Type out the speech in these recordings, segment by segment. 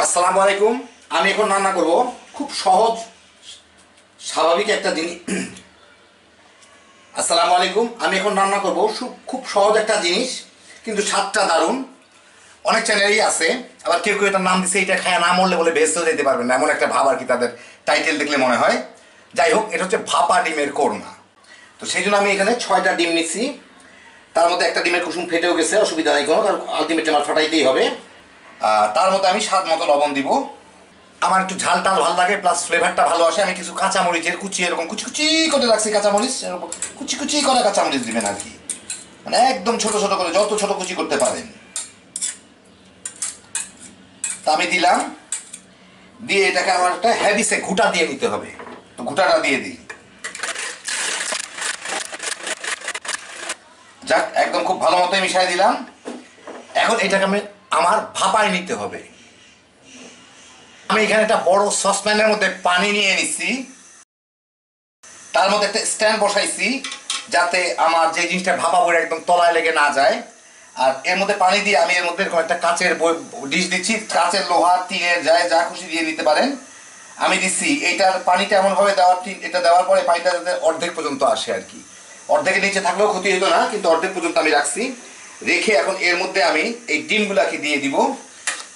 আসসালামু আলাইকুম। আমি এখন রান্না করব খুব সহজ স্বাভাবিক একটা জিনিস। আসসালামু আলাইকুম। আমি এখন রান্না করব খুব সহজ একটা জিনিস, কিন্তু স্বাদটা দারুণ। অনেক চ্যানেলই আছে, আবার কেউ কেউ এটার নাম দিচ্ছে এটা খায় না মরলে বলে বেঁচেও যেতে পারবেন না, এমন একটা ভাব আর কি তাদের টাইটেল দেখলে মনে হয়। যাই হোক, এটা হচ্ছে ভাপা ডিমের কোরমা। তো সেই জন্য আমি এখানে 6টা ডিম নিচ্ছি। তার মধ্যে একটা ডিমের কুসুম ফেটেও গেছে, অসুবিধা নেই কোনো, কারণ আলটিমেটলি আমার ফাটাইতেই হবে। তার মধ্যে আমি স্বাদ মতো লবণ দিব। আমার একটু ঝাল টাল ভালো লাগে, প্লাস ফ্লেভারটা ভালো আসে। আমি কিছু কাঁচামরিচের কুচি এরকম কুচি কুচি করে রাখছি, কাঁচামরিচ এরকম কুচি কুচি করে কাঁচামরিচ দিবেন আর কি, মানে একদম ছোট ছোট করে, যত ছোট কুচি করতে পারেন। তা আমি দিলাম, দিয়ে এটাকে আমার একটা হেভিসে ঘুটা দিয়ে নিতে হবে। তো ঘুটাটা দিয়ে দিই। যাক, একদম খুব ভালো মতো মিশাই দিলাম। এখন এটাকে আমার ভাপায় নিতে হবে। আমি এখানে একটা বড় সসপ্যানের মধ্যে পানি নিয়ে নিচ্ছি, তার মধ্যে একটা স্ট্যান্ড বসাইছি যাতে আমার যে জিনিসটা ভাপা বলে একদম তলায় লেগে না যায়। আর এর মধ্যে পানি দিয়ে আমি এর মধ্যে একটা কাচের ডিশ দিচ্ছি, কাচের, লোহার, টিনের, যায় যা খুশি দিয়ে নিতে পারেন। আমি দিচ্ছি এইটার পানিটা এমনভাবে এটা দেওয়ার পরে পানিটা যাতে অর্ধেক পর্যন্ত আসে আর কি। অর্ধেকের নিচে থাকলেও ক্ষতি হতো না, কিন্তু অর্ধেক পর্যন্ত আমি রাখছি। রেখে এখন এর মধ্যে আমি এই ডিমগুলাকে দিয়ে দিব।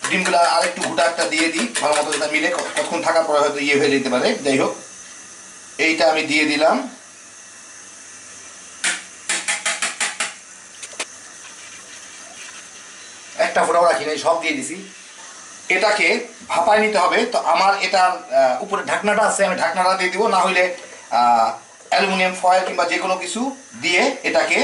ডিমগুলা আরেকটু ঘুটা একটা দিয়ে দিই, ভালো মতো যাতে মিলে, কতক্ষণ থাকার পরে হয়তো ইয়ে হয়ে যেতে পারে। যাই হোক, এইটা আমি দিয়ে দিলাম। একটা ফোটাও রাখি নাই, সব দিয়ে দিছি। এটাকে ভাপায় নিতে হবে। তো আমার এটার উপরে ঢাকনাটা আছে, আমি ঢাকনাটা দিয়ে দিব, না হইলে অ্যালুমিনিয়াম ফয়েল কিংবা যে কোনো কিছু দিয়ে এটাকে,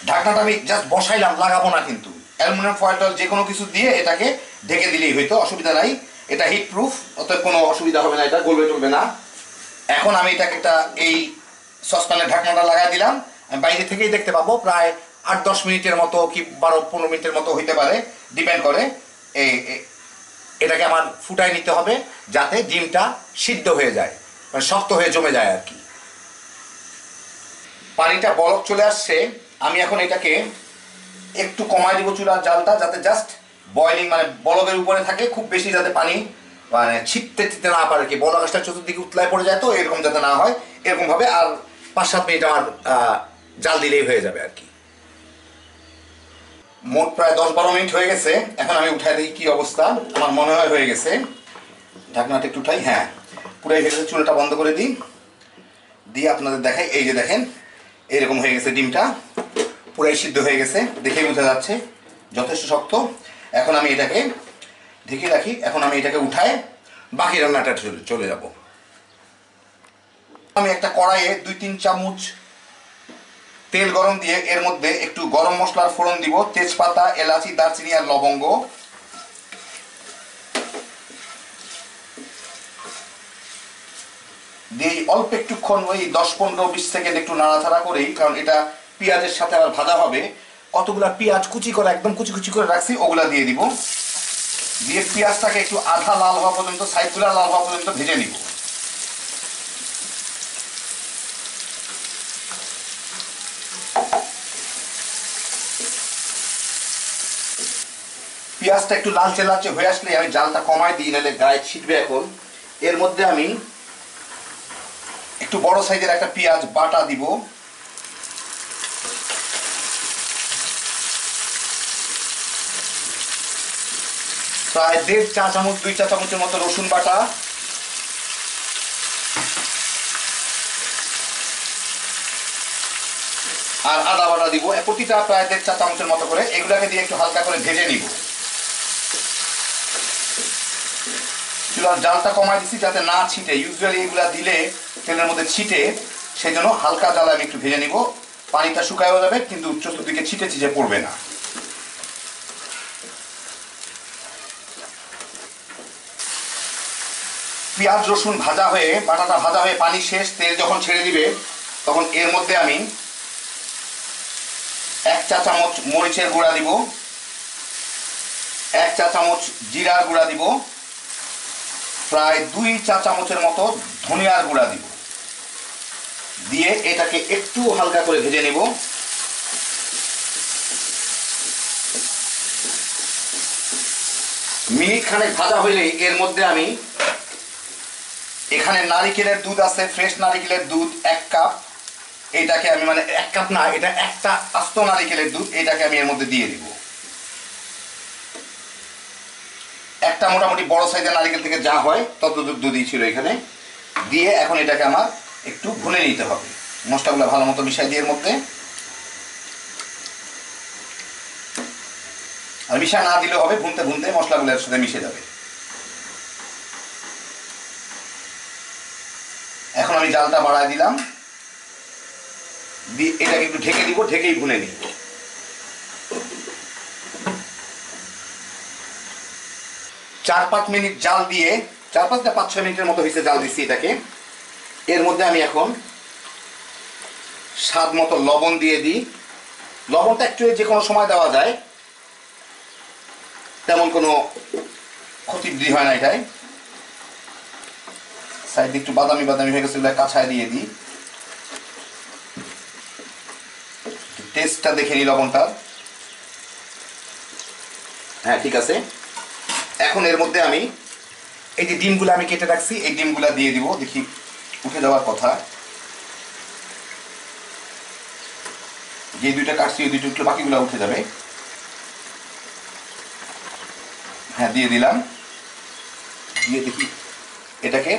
ঢাকনাটা আমি জাস্ট বসাইলাম, লাগাবো না কিন্তু। অ্যালুমিনিয়াম ফয়েল যে কোনো কিছু দিয়ে এটাকে ঢেকে দিলেই হয়তো, অসুবিধা নাই। এটা হিট প্রুফ, অতএব কোনো অসুবিধা হবে না, এটা গলবে চলবে না। এখন আমি এটাকে একটা এই সসপ্যানের ঢাকনাটা লাগাই দিলাম। আমি বাইরে থেকেই দেখতে পাবো প্রায় 8-10 মিনিটের মতো কি 12-15 মিনিটের মতো হইতে পারে, ডিপেন্ড করে। এটাকে আমার ফুটাই নিতে হবে যাতে ডিমটা সিদ্ধ হয়ে যায়, মানে শক্ত হয়ে জমে যায় আর কি। পানিটা বলক চলে আসছে। আমি এখন এটাকে একটু কমাই দিব চুলার জালটা, যাতে জাস্ট বয়লিং মানে বলকের উপরে থাকে, খুব বেশি যাতে পানি মানে ছিটতে না পারে কি, বলক গাছটা চতুর্দিকে উতলায় পড়ে যায়, তো এরকম যাতে না হয়, এরকম ভাবে আর 5-7 মিনিট আমার জাল দিলেই হয়ে যাবে আর কি। মোট প্রায় 10-12 মিনিট হয়ে গেছে। এখন আমি উঠাই দিই কি অবস্থা। আমার মনে হয় হয়ে গেছে। ঢাকনাটা একটু উঠাই, হ্যাঁ পুরাই হয়ে গেছে। চুলাটা বন্ধ করে দিই, দিয়ে আপনাদের দেখাই। এই যে দেখেন, এরকম হয়ে গেছে, ডিমটা পুরাই সিদ্ধ হয়ে গেছে, দেখেই বোঝা যাচ্ছে যথেষ্ট শক্ত। এখন আমি এটাকে ঢেকে রাখি। এখন আমি এটাকে উঠায় বাকি রান্নাটা চলে যাব। আমি একটা কড়াইয়ে 2-3 চামচ তেল গরম দিয়ে এর মধ্যে একটু গরম মশলার ফোড়ন দিব, তেজপাতা, এলাচি, দারচিনি আর লবঙ্গ দিয়ে অল্প একটুক্ষণ, ওই 10-15-20 সেকেন্ড একটু নাড়াচাড়া করেই, কারণ এটা পেঁয়াজের সাথে আবার ভাজা হবে। কতগুলা পেঁয়াজ কুচি করে, একদম কুচি কুচি করে রাখছি, ওগুলা দিয়ে দিব। দিয়ে পেঁয়াজটাকে একটু আধা লাল হওয়া পর্যন্ত, সাইডগুলা লাল হওয়া পর্যন্ত ভেজে নিব। পেঁয়াজটা একটু লালচে লালচে হয়ে আসলে আমি জালটা কমাই দিই, নাহলে গায়ে ছিটবে। এখন এর মধ্যে আমি একটু বড় সাইজের একটা পেঁয়াজ বাটা দিব, প্রায় 1.5 চা চামচ 2 চা চামচের মতো রসুন বাটা, আর আদা বাটা দিব, প্রতিটা প্রায় 1.5 চা চামচের মতো করে। এগুলাকে দিয়ে একটু হালকা করে ভেজে নিব। চুলার জালটা কমাই দিচ্ছি যাতে না ছিটে, ইউজুয়ালি এগুলা দিলে তেলের মধ্যে ছিটে, সেই জন্য হালকা জালে আমি একটু ভেজে নিব। পানিটা শুকায়ও যাবে, কিন্তু চতুর্দিকে ছিটে ছিটে পড়বে না। পেঁয়াজ রসুন ভাজা হয়ে, বাটাটা ভাজা হয়ে পানি শেষ, তেল যখন ছেড়ে দিবে, তখন এর মধ্যে আমি 1 চা চামচ মরিচের গুঁড়া দিব, 1 চা চামচ জিরার গুঁড়া দিব, প্রায় 2 চা চামচের মতো ধনিয়ার গুঁড়া দিব। দিয়ে এটাকে একটু হালকা করে ভেজে নেব। মিনিট খানেক ভাজা হইলেই এর মধ্যে আমি এখানে নারিকেলের দুধ আছে, ফ্রেশ নারিকেলের দুধ 1 কাপ। এইটাকে আমি মানে 1 কাপ না, এটা একটা আস্ত নারিকেলের দুধ, এটাকে আমি এর মধ্যে দিয়ে দিব। একটা মোটামুটি বড় সাইজের নারিকেল থেকে যা হয় তত দুধই ছিল এখানে। দিয়ে এখন এটাকে আমার একটু ভুনে নিতে হবে। মশলাগুলো ভালো মতো মিশাই দিয়ে এর মধ্যে, আর মিশা না দিলেও হবে, ভুনতে ভুনতে মশলাগুলোর সাথে মিশে যাবে। এখন আমি জালটা বাড়ায় দিলাম, দিয়ে এটাকে একটু ঢেকে দিব, ঢেকেই ভুনে নিই। 4-5 মিনিট জাল দিয়ে, 4-5 মিনিটের মতো হয়েছে জাল দিচ্ছি এটাকে। এর মধ্যে আমি এখন স্বাদ মতো লবণ দিয়ে দিই। লবণটা একটু যে কোনো সময় দেওয়া যায়, তেমন কোনো ক্ষতি হয় না এটাই। সাইড একটু বাদামি বাদামি হয়ে গেছে, কাঁচায় দিয়ে দিই। টেস্টটা দেখে নিই লবণটা। হ্যাঁ ঠিক আছে। এখন এর মধ্যে আমি এই যে ডিমগুলো আমি কেটে রাখছি, এই ডিমগুলো দিয়ে দিব। দেখি উঠে যাওয়ার কথা, যে দুইটা কাটছি ওই দুইটা উঠলে বাকিগুলো উঠে যাবে। হ্যাঁ দিয়ে দিলাম। দিয়ে দেখি এটাকে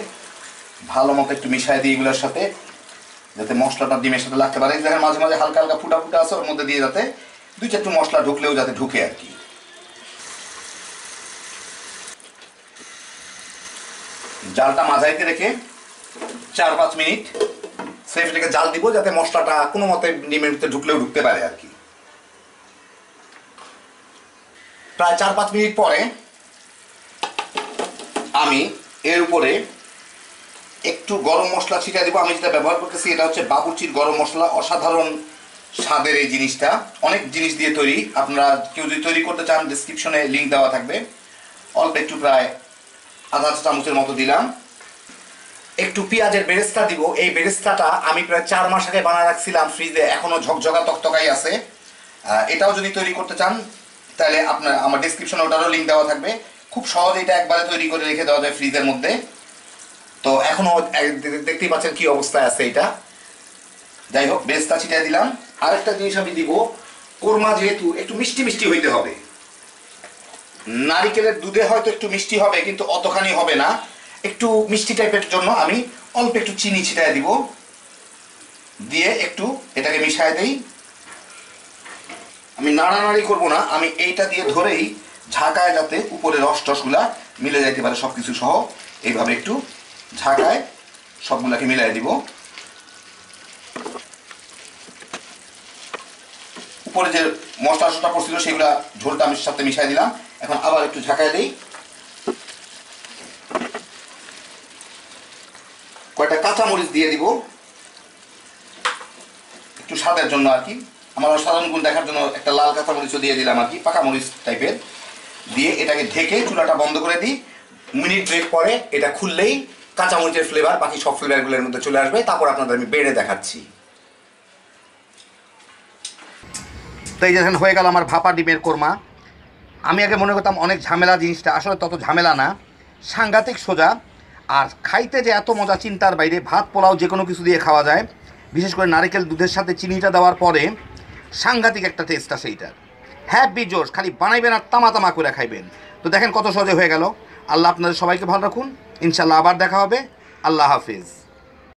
ভালো মতো একটু মিশাই দিই এগুলোর সাথে, যাতে মশলাটা ডিমের সাথে লাগতে পারে। দেখেন মাঝে মাঝে হালকা হালকা ফুটা ফুটা আছে, ওর মধ্যে দিয়ে যাতে 2-4 মশলা ঢুকলেও যাতে ঢুকে আর কি। জালটা মাঝাইতে রেখে 4-5 মিনিট সেফ রেখে জাল দিব, যাতে মশলাটা কোনো মতে ডিমের ভিতরে ঢুকলেও ঢুকতে পারে আর কি। প্রায় 4-5 মিনিট পরে আমি এর উপরে একটু গরম মশলা ছিটিয়ে দিব। আমি যেটা ব্যবহার করতেছি এটা হচ্ছে বাবুর্চির গরম মশলা। অসাধারণ স্বাদের এই জিনিসটা, অনেক জিনিস দিয়ে তৈরি। আপনারা কেউ যদি তৈরি করতে চান, ডেসক্রিপশনে লিঙ্ক দেওয়া থাকবে। অল্প একটু প্রায় আধা চা চামচের মতো দিলাম। একটু পেঁয়াজের বেরেস্তা দিব। এই বেরেস্তাটা আমি প্রায় 4 মাস আগে বানায় রাখছিলাম ফ্রিজে, এখনো ঝকঝকা তকতকাই আছে। এটাও যদি তৈরি করতে চান তাহলে আপনার আমার ডেসক্রিপশনে ওটারও লিঙ্ক দেওয়া থাকবে। খুব সহজে এটা একবারে তৈরি করে রেখে দেওয়া যায় ফ্রিজের মধ্যে। তো এখনো দেখতেই পাচ্ছেন কি অবস্থায় আছে এটা। যাই হোক, বেরেস্তা ছিটিয়ে দিলাম। আরেকটা জিনিস আমি দিব, কোরমা যেহেতু একটু মিষ্টি মিষ্টি হইতে হবে, নারিকেলের দুধে হয়তো একটু মিষ্টি হবে কিন্তু অতখানি হবে না। একটু মিষ্টি টাইপের জন্য আমি অল্প একটু চিনি ছিটায় দিব। দিয়ে একটু এটাকে মিশায় দেই। আমি নাড়ানাড়ি করব না, আমি এইটা দিয়ে ধরেই ঝাঁকায় যাতে উপরে রস টসগুলা মিলে যাইতে পারে সব কিছু সহ। এইভাবে একটু ঝাঁকায় সবগুলাকে মিলাই দিব। উপরে যে মশলা টসলা পড়ছিল সেগুলা ঝোলটা আমি সাথে মিশাই দিলাম। এখন আবার একটু ঝাঁকায় দিই। কয়েকটা কাঁচামরিচ দিয়ে দিব একটু স্বাদের জন্য আর কি। আমার সাধারণ গুণ দেখার জন্য একটা লাল কাঁচামরিচও দিয়ে দিলাম আর কি, পাকা মরিচ টাইপের। দিয়ে এটাকে ঢেকে চুলাটা বন্ধ করে দিই। মিনিট ব্রেক পরে এটা খুললেই কাঁচামরিচের ফ্লেভার বাকি সব ফ্লেভারগুলোর মধ্যে চলে আসবে। তারপর আপনাদের আমি বেড়ে দেখাচ্ছি। তো এই যেখানে হয়ে গেল আমার ভাপা ডিমের কোরমা। আমি আগে মনে করতাম অনেক ঝামেলা জিনিসটা, আসলে তত ঝামেলা না, সাংঘাতিক সোজা। আর খাইতে যে এত মজা চিন্তার বাইরে। ভাত পোলাও যে কোনো কিছু দিয়ে খাওয়া যায়, বিশেষ করে নারকেল দুধের সাথে চিনিটা দেওয়ার পরে সাংঘাতিক একটা টেস্ট আসে এইটার। হ্যাপি জোশ, খালি বানাইবেন আর তামা তামা করে খাইবেন। তো দেখেন কত সহজে হয়ে গেল। আল্লাহ আপনাদের সবাইকে ভালো রাখুন। ইনশাল্লাহ আবার দেখা হবে। আল্লাহ হাফিজ।